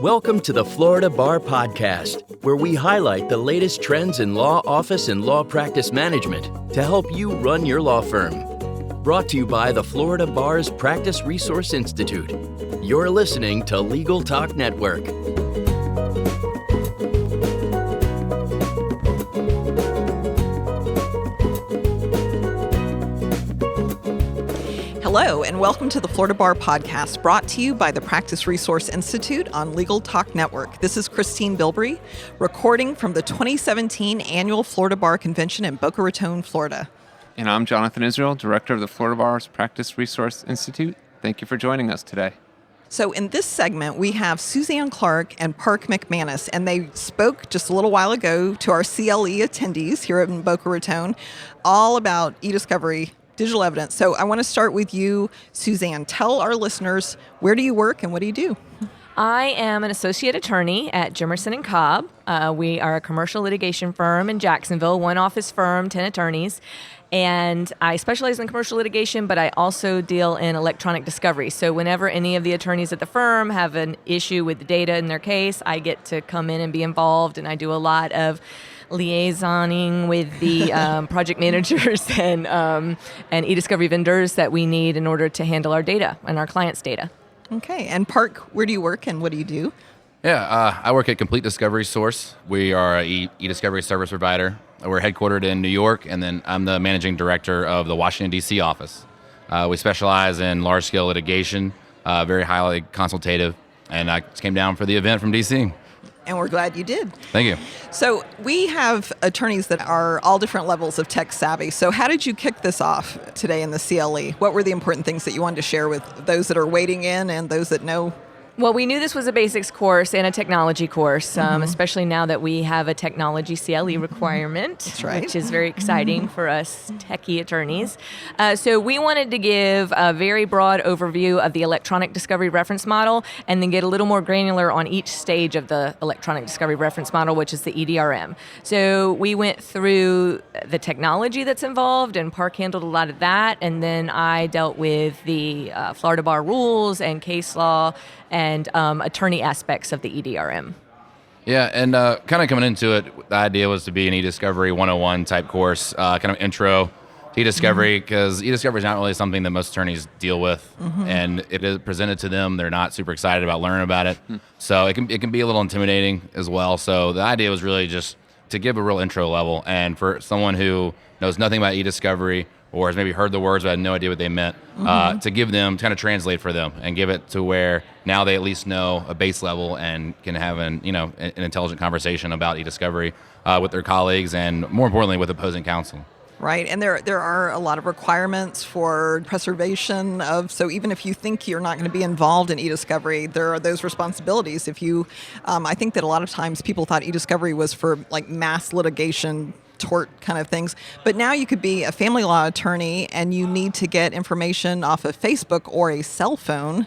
Welcome to the Florida Bar Podcast, where we highlight the latest trends in law office and law practice management to help you run your law firm. Brought to you by the Florida Bar's Practice Resource Institute. You're listening to Legal Talk Network. Hello, and welcome to the Florida Bar Podcast, brought to you by the Practice Resource Institute on Legal Talk Network. This is Christine Bilbrey, recording from the 2017 Annual Florida Bar Convention in Boca Raton, Florida. And I'm Jonathon Israel, Director of the Florida Bar's Practice Resource Institute. Thank you for joining us today. So in this segment, we have Suzanne Clark and Parke McManis, and they spoke just a little while ago to our CLE attendees here in Boca Raton all about e-discovery digital evidence. So I want to start with you, Suzanne. Tell our listeners, where do you work and what do you do? I am an associate attorney at Jimerson & Cobb. We are a commercial litigation firm in Jacksonville, one office firm, 10 attorneys. And I specialize in commercial litigation, but I also deal in electronic discovery. So whenever any of the attorneys at the firm have an issue with the data in their case, I get to come in and be involved, and I do a lot of liaisoning with the project managers and e-discovery vendors that we need in order to handle our data and our clients' data. Okay. And Parke, where do you work and what do you do? I work at Complete Discovery Source. We are a e-discovery service provider. We're headquartered in New York, and then I'm the managing director of the Washington, D.C. office. We specialize in large-scale litigation, very highly consultative, and I came down for the event from D.C. And we're glad you did. Thank you. So we have attorneys that are all different levels of tech savvy. So how did you kick this off today in the CLE? What were the important things that you wanted to share with those that are waiting in and those that know? Well, we knew this was a basics course and a technology course, especially now that we have a technology CLE requirement, That's right. which is very exciting for us techie attorneys. So we wanted to give a very broad overview of the electronic discovery reference model and then get a little more granular on each stage of the electronic discovery reference model, which is the EDRM. So we went through the technology that's involved, and Parke handled a lot of that, and then I dealt with the Florida Bar rules and case law and attorney aspects of the EDRM. Yeah, and kind of coming into it, the idea was to be an e-discovery 101 type course, kind of intro to e-discovery, because e-discovery is not really something that most attorneys deal with, and it is presented to them. They're not super excited about learning about it, so it can be a little intimidating as well. So the idea was really just to give a real intro level, and for someone who knows nothing about e-discovery or has maybe heard the words but had no idea what they meant, to give them, to kind of translate for them and give it to where now they at least know a base level and can have an intelligent conversation about e-discovery with their colleagues and, more importantly, with opposing counsel. Right, and there are a lot of requirements for preservation of, so even if you think you're not going to be involved in e-discovery, there are those responsibilities. If you, I think that a lot of times people thought e-discovery was for like mass litigation, tort kind of things, but now you could be a family law attorney and you need to get information off of Facebook or a cell phone,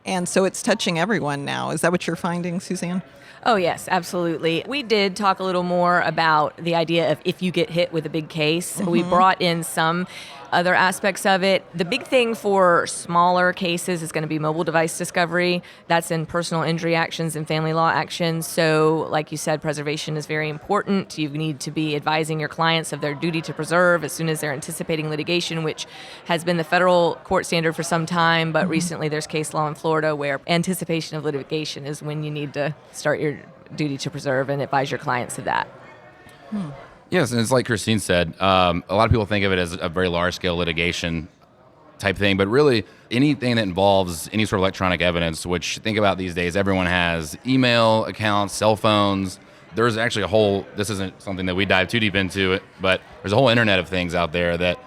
and so it's touching everyone now. Is that what you're finding, Suzanne? Oh, yes, absolutely. We did talk a little more about the idea of if you get hit with a big case. We brought in some other aspects of it. The big thing for smaller cases is going to be mobile device discovery. That's in personal injury actions and family law actions. So, like you said, preservation is very important. You need to be advising your clients of their duty to preserve as soon as they're anticipating litigation, which has been the federal court standard for some time, but recently there's case law in Florida where anticipation of litigation is when you need to start your duty to preserve and advise your clients of that. Yes, and it's like Christine said, a lot of people think of it as a very large-scale litigation type thing, but really anything that involves any sort of electronic evidence, which think about these days, everyone has email accounts, cell phones. There's actually this isn't something that we dive too deep into it, but there's a whole internet of things out there that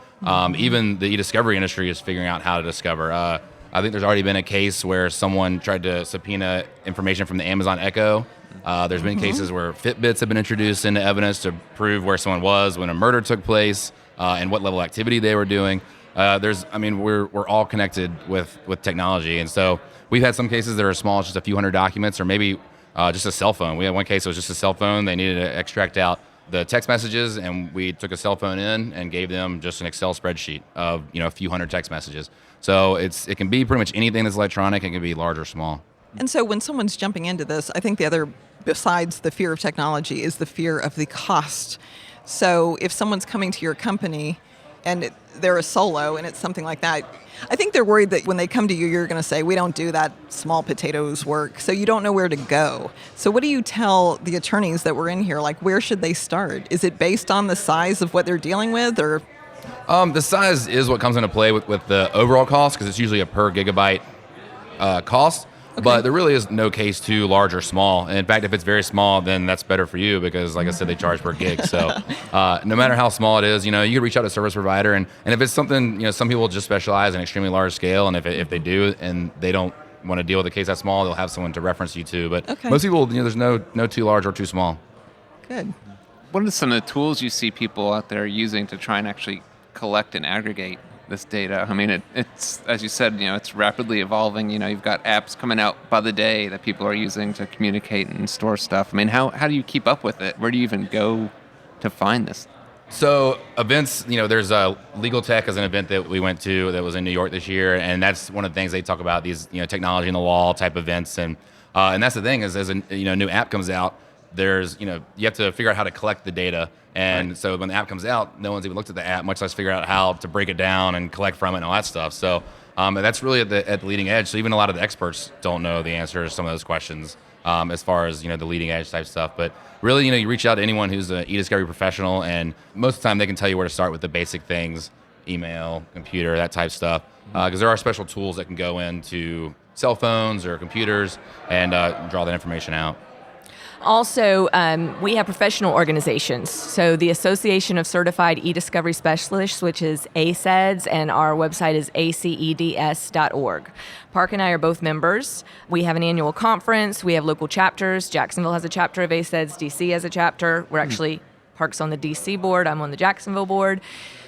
even the e-discovery industry is figuring out how to discover. I think there's already been a case where someone tried to subpoena information from the Amazon Echo. There's been cases where Fitbits have been introduced into evidence to prove where someone was when a murder took place and what level of activity they were doing. We're all connected with technology, and so we've had some cases that are as small as just a few hundred documents, or maybe just a cell phone. We had one case that was just a cell phone. They needed to extract out the text messages, and we took a cell phone in and gave them just an Excel spreadsheet of a few hundred text messages. So it can be pretty much anything that's electronic. It can be large or small. And so when someone's jumping into this, I think the other, besides the fear of technology, is the fear of the cost. So if someone's coming to your company and they're a solo and it's something like that, I think they're worried that when they come to you, you're going to say, we don't do that small potatoes work. So you don't know where to go. So what do you tell the attorneys that were in here? Like, where should they start? Is it based on the size of what they're dealing with, or? The size is what comes into play with the overall cost, because it's usually a per gigabyte cost. Okay. But there really is no case too large or small. And in fact, if it's very small, then that's better for you because, like I said, they charge per gig. So no matter how small it is, you can reach out to a service provider. And if it's something, some people just specialize in extremely large scale. And if they do and they don't want to deal with a case that small, they'll have someone to reference you to. But most people, there's no too large or too small. Good. What are some of the tools you see people out there using to try and actually collect and aggregate this data? I mean, it's as you said, it's rapidly evolving. You've got apps coming out by the day that people are using to communicate and store stuff. I mean, how do you keep up with it? Where do you even go to find this? So events, there's Legal Tech as an event that we went to that was in New York this year, and that's one of the things they talk about, these technology in the law type events, and that's the thing is as a new app comes out, there's you have to figure out how to collect the data. And right. So when the app comes out, no one's even looked at the app, much less figure out how to break it down and collect from it and all that stuff. So that's really at the leading edge. So even a lot of the experts don't know the answers to some of those questions as far as the leading edge type stuff. But really, you reach out to anyone who's an e-discovery professional, and most of the time they can tell you where to start with the basic things, email, computer, that type stuff. Because there are special tools that can go into cell phones or computers and draw that information out. Also, we have professional organizations. So the Association of Certified E-Discovery Specialists, which is ACEDS, and our website is aceds.org. Parke and I are both members. We have an annual conference. We have local chapters. Jacksonville has a chapter of ACEDS. DC has a chapter. We're actually, Parke's on the DC board. I'm on the Jacksonville board.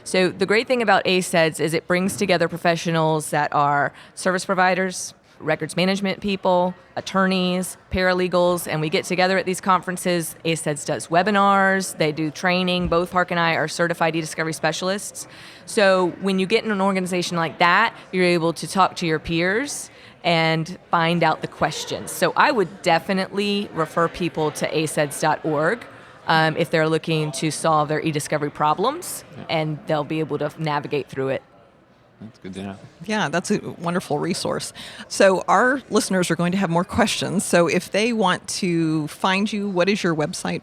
So the great thing about ACEDS is it brings together professionals that are service providers, records management people, attorneys, paralegals, and we get together at these conferences. ACEDS does webinars, they do training. Both Parke and I are certified e-discovery specialists. So when you get in an organization like that, you're able to talk to your peers and find out the questions. So I would definitely refer people to aceds.org if they're looking to solve their e-discovery problems, and they'll be able to navigate through it. That's good to know. Yeah, that's a wonderful resource. So our listeners are going to have more questions. So if they want to find you, what is your website?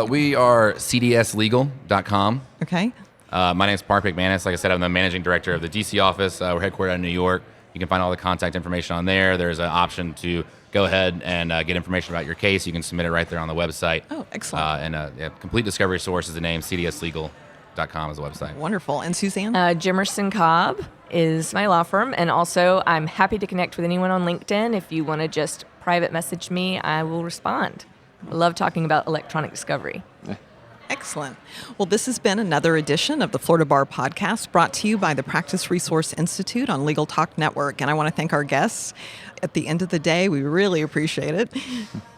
We are cdslegal.com. Okay. My name is Parke McManis. Like I said, I'm the managing director of the DC office. We're headquartered out in New York. You can find all the contact information on there. There's an option to go ahead and get information about your case. You can submit it right there on the website. Oh, excellent. Complete Discovery Source is the name, cdslegal.com is the website. Wonderful. And Suzanne? Jimerson Cobb is my law firm. And also, I'm happy to connect with anyone on LinkedIn. If you want to just private message me, I will respond. I love talking about electronic discovery. Excellent. Well, this has been another edition of the Florida Bar Podcast, brought to you by the Practice Resource Institute on Legal Talk Network. And I want to thank our guests. At the end of the day, we really appreciate it.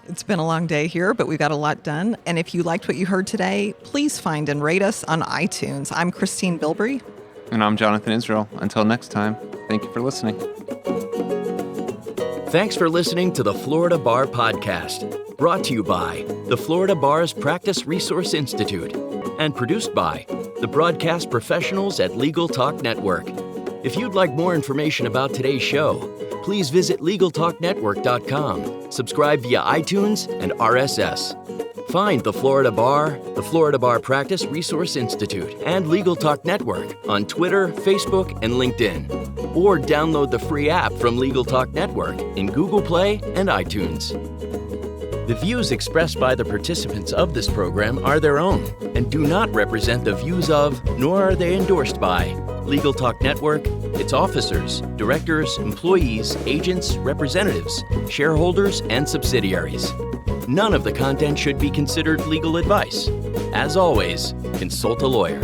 It's been a long day here, but we got a lot done. And if you liked what you heard today, please find and rate us on iTunes. I'm Christine Bilbrey. And I'm Jonathon Israel. Until next time, thank you for listening. Thanks for listening to the Florida Bar Podcast, brought to you by the Florida Bar's Practice Resource Institute and produced by the broadcast professionals at Legal Talk Network. If you'd like more information about today's show, please visit LegalTalkNetwork.com, subscribe via iTunes and RSS. Find the Florida Bar, the Florida Bar Practice Resource Institute, and Legal Talk Network on Twitter, Facebook, and LinkedIn. Or download the free app from Legal Talk Network in Google Play and iTunes. The views expressed by the participants of this program are their own and do not represent the views of, nor are they endorsed by, Legal Talk Network, its officers, directors, employees, agents, representatives, shareholders, and subsidiaries. None of the content should be considered legal advice. As always, consult a lawyer.